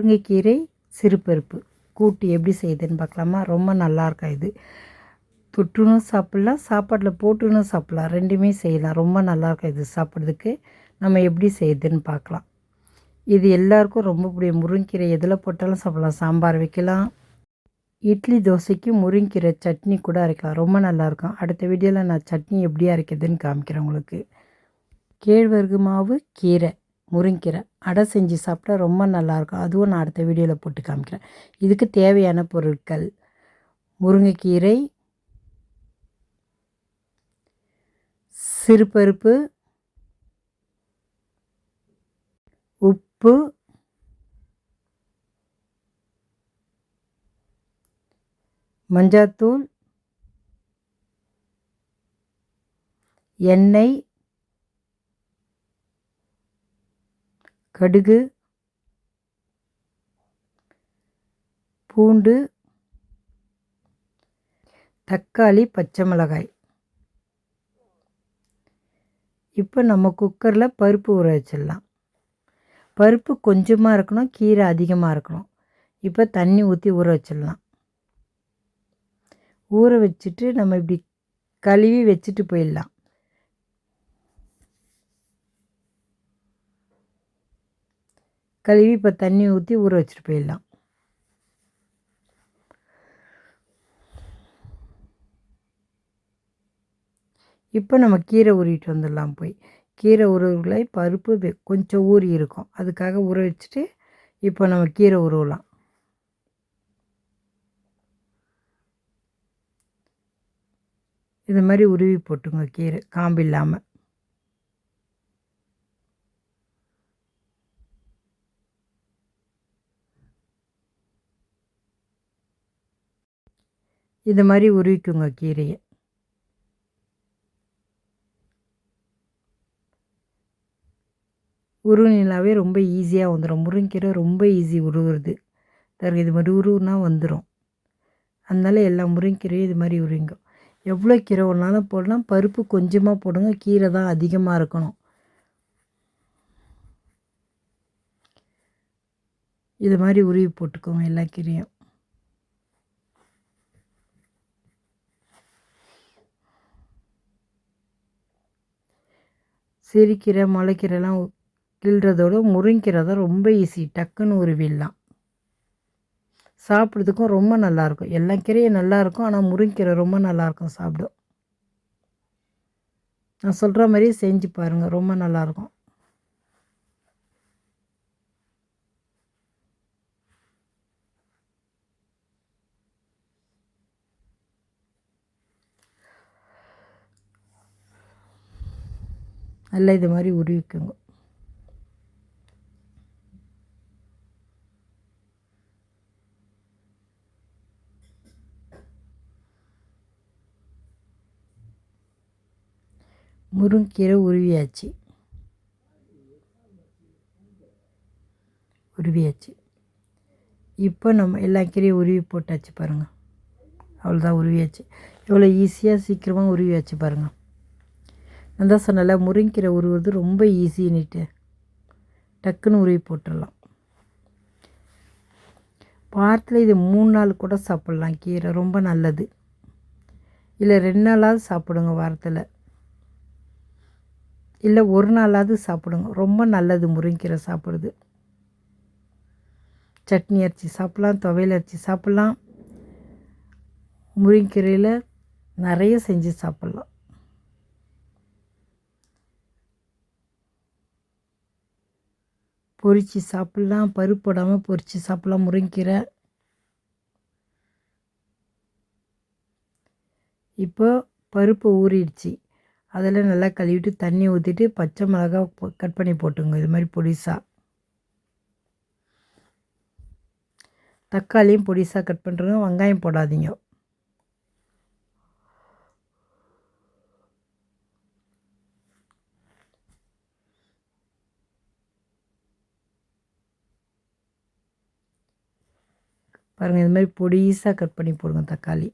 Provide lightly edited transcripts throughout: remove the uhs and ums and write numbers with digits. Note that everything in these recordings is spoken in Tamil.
முருங்கைக்கீரை சிறுபருப்பு கூட்டு எப்படி செய்யுதுன்னு பார்க்கலாமா? ரொம்ப நல்லாயிருக்கும் இது. தொட்டுனும் சாப்பிட்லாம், சாப்பாட்டில் போட்டுனும் சாப்பிட்லாம், ரெண்டுமே செய்யலாம். ரொம்ப நல்லாயிருக்கும் இது சாப்பிட்றதுக்கு. நம்ம எப்படி செய்யுதுன்னு பார்க்கலாம். இது எல்லாருக்கும் ரொம்ப பிடிக்கும். முருங்கைக்கீரை எதில் போட்டாலும் சாப்பிட்லாம். சாம்பார் வைக்கலாம், இட்லி தோசைக்கு முருங்கைக்கீரை சட்னி கூட அரைக்கலாம். ரொம்ப நல்லாயிருக்கும். அடுத்த வீடியோவில் நான் சட்னி எப்படி அரைக்கிறதுன்னு காமிக்கிறேன் உங்களுக்கு. கேழ்வரகு மாவு, கீரை, முருங்கீரை அடை செஞ்சு சாப்பிட்டா ரொம்ப நல்லாயிருக்கும். அதுவும் நான் அடுத்த வீடியோவில் போட்டு காமிக்கிறேன். இதுக்கு தேவையான பொருட்கள்: முருங்கைக்கீரை, சிறுபருப்பு, உப்பு, மஞ்சள்தூள், எண்ணெய், கடுகு, பூண்டு, தக்காளி, பச்சை மிளகாய். இப்போ நம்ம குக்கரில் பருப்பு ஊற வச்சிடலாம். பருப்பு கொஞ்சமாக இருக்கணும், கீரை அதிகமாக இருக்கணும். இப்போ தண்ணி ஊற்றி ஊற வச்சிடலாம். ஊற வச்சுட்டு நம்ம இப்படி கழுவி வச்சுட்டு போயிடலாம். கழுவி இப்போ தண்ணி ஊற்றி ஊற வச்சுட்டு போயிடலாம். இப்போ நம்ம கீரை ஊறிட்டு வந்துடலாம். போய் கீரை உருவலை பருப்பு கொஞ்சம் ஊறி இருக்கும், அதுக்காக ஊற வச்சுட்டு இப்போ நம்ம கீரை உருவலாம். இது மாதிரி உருவி போட்டுங்க கீரை காம்பு இல்லாமல். இது மாதிரி உருவிக்குங்க கீரையை. உருவினாவே ரொம்ப ஈஸியாக வந்துடும். முருங்கீரை ரொம்ப ஈஸி உருவுறது. இது மாதிரி உருவுனா வந்துடும். அதனால எல்லா முருங்கீரையும் இது மாதிரி உருவிங்க. எவ்வளோ கீரை ஒன்றாலும் போடலாம். பருப்பு கொஞ்சமாக போடுங்க, கீரை தான் அதிகமாக இருக்கணும். இது மாதிரி உருவி போட்டுக்கோங்க எல்லா கீரையும். சிறுகீரை, முளைக்கீரைலாம் கிள்றதோட முருங்கீரை தான் ரொம்ப ஈஸி, டக்குன்னு உருவிடலாம். சாப்பிட்றதுக்கும் ரொம்ப நல்லாயிருக்கும். எல்லா கீரையும் நல்லாயிருக்கும், ஆனால் முருங்கீரை ரொம்ப நல்லாயிருக்கும் சாப்பிடும். நான் சொல்கிற மாதிரி செஞ்சு பாருங்கள், ரொம்ப நல்லாயிருக்கும். நல்லா இது மாதிரி உருவிக்குங்க. முருங்கீரை உருவியாச்சு. இப்போ நம்ம எல்லா கீரையும் உருவி போட்டாச்சு பாருங்கள். அவ்வளோதான், உருவியாச்சு. எவ்வளோ ஈஸியாக சீக்கிரமாக உருவியாச்சு பாருங்கள். நான் தான் சொன்னல, முருங்கீரை உருவுறது ரொம்ப ஈஸின்னுட்டு. டக்குன்னு உருவி போட்டுடலாம். வாரத்தில் இது 3 நாள் கூட சாப்பிட்லாம். கீரை ரொம்ப நல்லது. இல்லை 2 நாளாவது சாப்பிடுங்க வாரத்தில், இல்லை 1 நாளாவது சாப்பிடுங்க. ரொம்ப நல்லது முருங்கீரை சாப்பிட்றது. சட்னி அரைச்சி சாப்பிட்லாம், துவையல் அரைச்சி சாப்பிட்லாம். முருங்கீரையில் நிறைய செஞ்சு சாப்பிட்லாம். பொரித்து சாப்பிட்லாம், பருப்பு போடாமல் பொரித்து சாப்பிட்லாம் முருங்கீரை. இப்போ பருப்பு ஊறிடுச்சு. அதில் நல்லா கழுவிட்டு தண்ணி ஊற்றிட்டு பச்சை மிளகா கட் பண்ணி போட்டுங்க இது மாதிரி பொடிசாக. தக்காளியும் பொடிசாக கட் பண்ணுறங்க, வெங்காயம் போடாதீங்க. பாருங்கள், இது மாதிரி பொடிசாக கட் பண்ணி போடுங்க தக்காளி.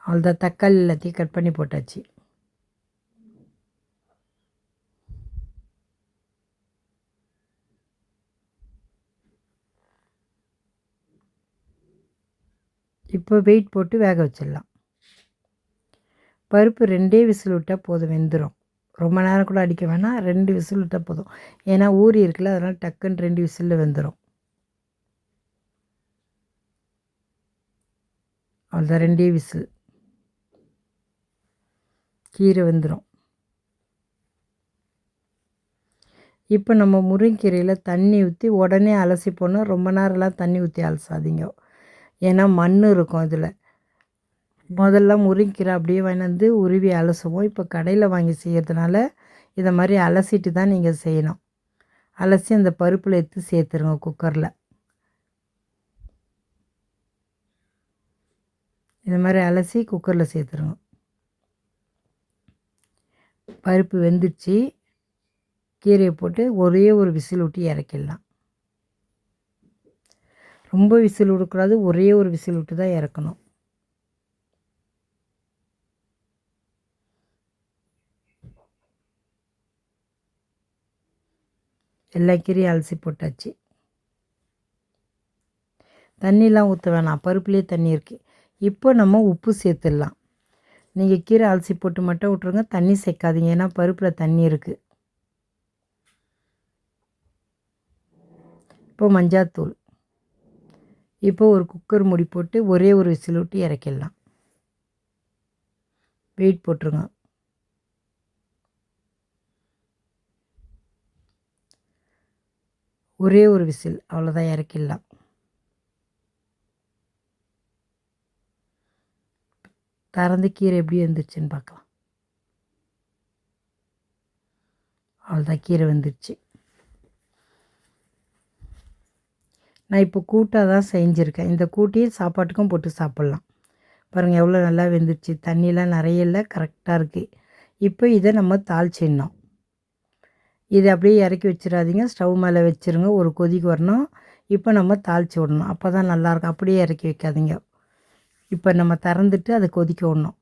அவ்வளோதான், தக்காளி எல்லாத்தையும் கட் பண்ணி போட்டாச்சு. இப்போ வெயிட் போட்டு வேக வச்சிடலாம். பருப்பு 2 விசில் விட்டால் போதும், வெந்துடும். ரொம்ப நேரம் கூட அடிக்க வேணாம், 2 விசில் விட்டால் போதும். ஏன்னா ஊறி இருக்குல்ல, அதனால் டக்குன்னு 2 விசிலில் வெந்துடும். அவ்வளோதான், 2 விசில் கீரை வெந்துடும். இப்போ நம்ம முருங்கீரையில் தண்ணி ஊற்றி உடனே அலசி போனால், ரொம்ப நேரம்லாம் தண்ணி ஊற்றி அலசாதீங்க. ஏன்னா மண் இருக்கும் இதில். முதல்ல முருங்கீரை அப்படியே வாங்கிட்டு உருவி அலசுவோம். இப்போ கடையில் வாங்கி செய்கிறதுனால இதை மாதிரி அலசிட்டு தான் நீங்கள் செய்யணும். அலசி அந்த பருப்பில் எடுத்து சேர்த்துருங்க குக்கரில். இது மாதிரி அலசி குக்கரில் சேர்த்துருங்க. பருப்பு வெந்துடுச்சு. கீரையை போட்டு ஒரே ஒரு விசில் விட்டு இறக்கிடலாம். ரொம்ப விசில் விடக்கூடாது, ஒரே ஒரு விசில் விட்டு தான் இறக்கணும். எல்லா கீரையும் அலசி போட்டாச்சு. தண்ணிலாம் ஊற்ற வேணாம், பருப்புலேயே தண்ணி இருக்குது. இப்போ நம்ம உப்பு சேர்த்துடலாம். நீங்கள் கீரை அலசி போட்டு மட்டும் விட்ருங்க, தண்ணி சேர்க்காதீங்க, ஏன்னா பருப்பில் தண்ணி இருக்குது. இப்போ மஞ்சாத்தூள். இப்போ ஒரு குக்கர் மூடி போட்டு ஒரே ஒரு விசில் விட்டு இறக்கிடலாம். வெயிட் போட்டுருங்க. ஒரே ஒரு விசில், அவ்வளோதான், இறக்கிடலாம். திறந்து கீரை எப்படி வந்துருச்சுன்னு பார்க்கலாம். அவ்வளோதான், கீரை வந்துருச்சு. நான் இப்போ கூட்டாக தான் செஞ்சுருக்கேன். இந்த கூட்டையும் சாப்பாட்டுக்கும் போட்டு சாப்பிட்லாம். பாருங்கள் எவ்வளோ நல்லா வெந்துருச்சு. தண்ணியெலாம் நிறைய இல்லை, கரெக்டாக இருக்குது. இப்போ இதை நம்ம தாளிச்சிடணும். இதை அப்படியே இறக்கி வச்சிடாதீங்க, ஸ்டவ் மேலே வச்சுருங்க, ஒரு கொதிக்கு வரணும். இப்போ நம்ம தாளித்து விடணும், அப்போ தான் நல்லாயிருக்கும். அப்படியே இறக்கி வைக்காதீங்க. இப்போ நம்ம திறந்துட்டு அதை கொதிக்க விடணும்.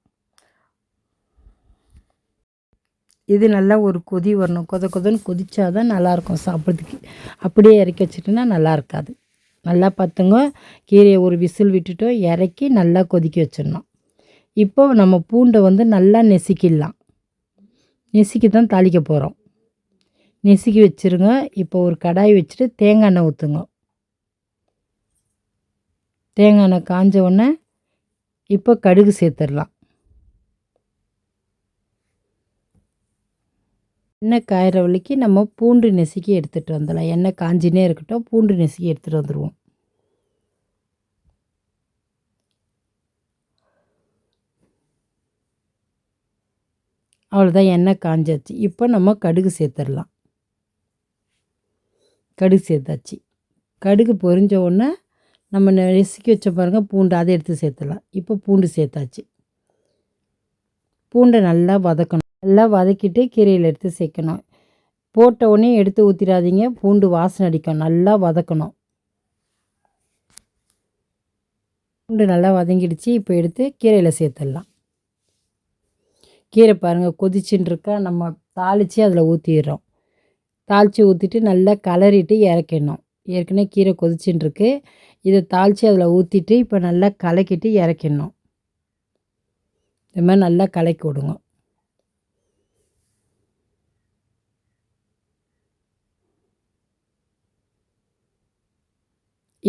இது நல்லா ஒரு கொதி வரணும், கொதன்னு கொதிச்சா தான் நல்லாயிருக்கும் சாப்பிட்றதுக்கு. அப்படியே இறக்கி வச்சுட்டுன்னா நல்லா இருக்காது. நல்லா பார்த்துங்க, கீரையை ஒரு விசில் விட்டுட்டோம், இறக்கி நல்லா கொதிக்க வச்சிடணும். இப்போ நம்ம பூண்டை நல்லா நெசுக்கிடலாம். நெசுக்கி தான் தாளிக்க போகிறோம். நெசுக்கி வச்சுருங்க. இப்போ ஒரு கடாய் வச்சுட்டு தேங்காய் எண்ணெய் ஊற்றுங்க. தேங்காய் எண்ணெய் காஞ்ச உடனே இப்போ கடுகு சேர்த்துடலாம். எண்ணெய் காயிற வழிக்கு நம்ம பூண்டு நெசுக்கி எடுத்துகிட்டு வந்துடலாம். எண்ணெய் காஞ்சினே இருக்கட்டும், பூண்டு நெசுக்கி எடுத்துகிட்டு வந்துடுவோம். அவ்வளோதான், எண்ணெய் காஞ்சாச்சு. இப்போ நம்ம கடுகு சேர்த்துடலாம். கடுகு சேர்த்தாச்சு. கடுகு பொரிஞ்ச உடனே நம்ம நெசுக்கி வச்ச பாருங்கள் பூண்டு, அதை எடுத்து சேர்த்துடலாம். இப்போ பூண்டு சேர்த்தாச்சு. பூண்டை நல்லா வதக்கணும். நல்லா வதக்கிட்டு கீரையில் எடுத்து சேர்க்கணும். போட்ட உடனே எடுத்து ஊற்றிடாதீங்க, பூண்டு வாசனை அடிக்கும். நல்லா வதக்கணும். பூண்டு நல்லா வதங்கிடுச்சு. இப்போ எடுத்து கீரையில் சேர்த்துடலாம். கீரை பாருங்கள் கொதிச்சுன்னு இருக்கா, நம்ம தாளித்து அதில் ஊற்றிடுறோம். தாளித்து ஊற்றிட்டு நல்லா கலரிட்டு இறக்கிடணும். ஏற்கனவே கீரை கொதிச்சுன்னு இருக்கு, இதை தாளித்து அதில் ஊற்றிட்டு இப்போ நல்லா கலக்கிட்டு இறக்கிடணும். இது மாதிரி நல்லா கலக்கி விடுங்க.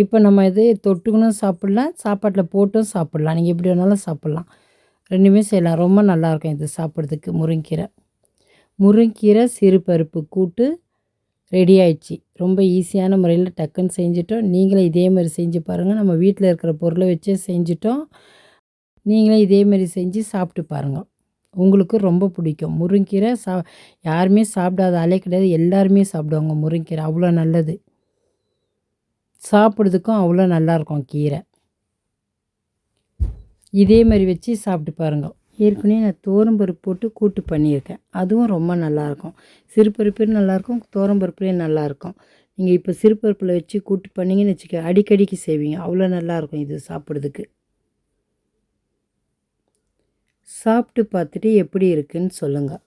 இப்போ நம்ம இது தொட்டுக்கணும் சாப்பிட்லாம், சாப்பாட்டில் போட்டும் சாப்பிட்லாம். நீங்கள் எப்படி வேணாலும் சாப்பிட்லாம், ரெண்டுமே செய்யலாம். ரொம்ப நல்லாயிருக்கும் இது சாப்பிட்றதுக்கு. முருங்கீரை சிறுபருப்பு கூட்டு ரெடி ஆயிடுச்சு. ரொம்ப ஈஸியான முறையில் டக்குன்னு செஞ்சிட்டோம். நீங்களும் இதே மாதிரி செஞ்சு பாருங்கள். நம்ம வீட்டில் இருக்கிற பொருளை வச்சே செஞ்சிட்டோம். நீங்களும் இதேமாரி செஞ்சு சாப்பிட்டு பாருங்கள், உங்களுக்கு ரொம்ப பிடிக்கும். முருங்கீரை யாருமே சாப்பிடாத ஆளே கிடையாது, எல்லாருமே சாப்பிடுவாங்க. முருங்கீரை அவ்வளோ நல்லது, சாப்பிட்றதுக்கும் அவ்வளோ நல்லாயிருக்கும் கீரை. இதே மாதிரி வச்சு சாப்பிட்டு பாருங்கள். ஏற்கனவே நான் துவரம்பருப்பு போட்டு கூட்டு பண்ணியிருக்கேன், அதுவும் ரொம்ப நல்லாயிருக்கும். சிறுபருப்புலேயும் நல்லாயிருக்கும், துவரம்பருப்புலேயும் நல்லாயிருக்கும். நீங்கள் இப்போ சிறுபருப்பில் வச்சு கூட்டு பண்ணிங்கன்னு வச்சுக்க, அடிக்கடிக்கு செய்வீங்க, அவ்வளோ நல்லாயிருக்கும் இது சாப்பிட்றதுக்கு. சாப்பிட்டு பார்த்துட்டு எப்படி இருக்குன்னு சொல்லுங்கள்.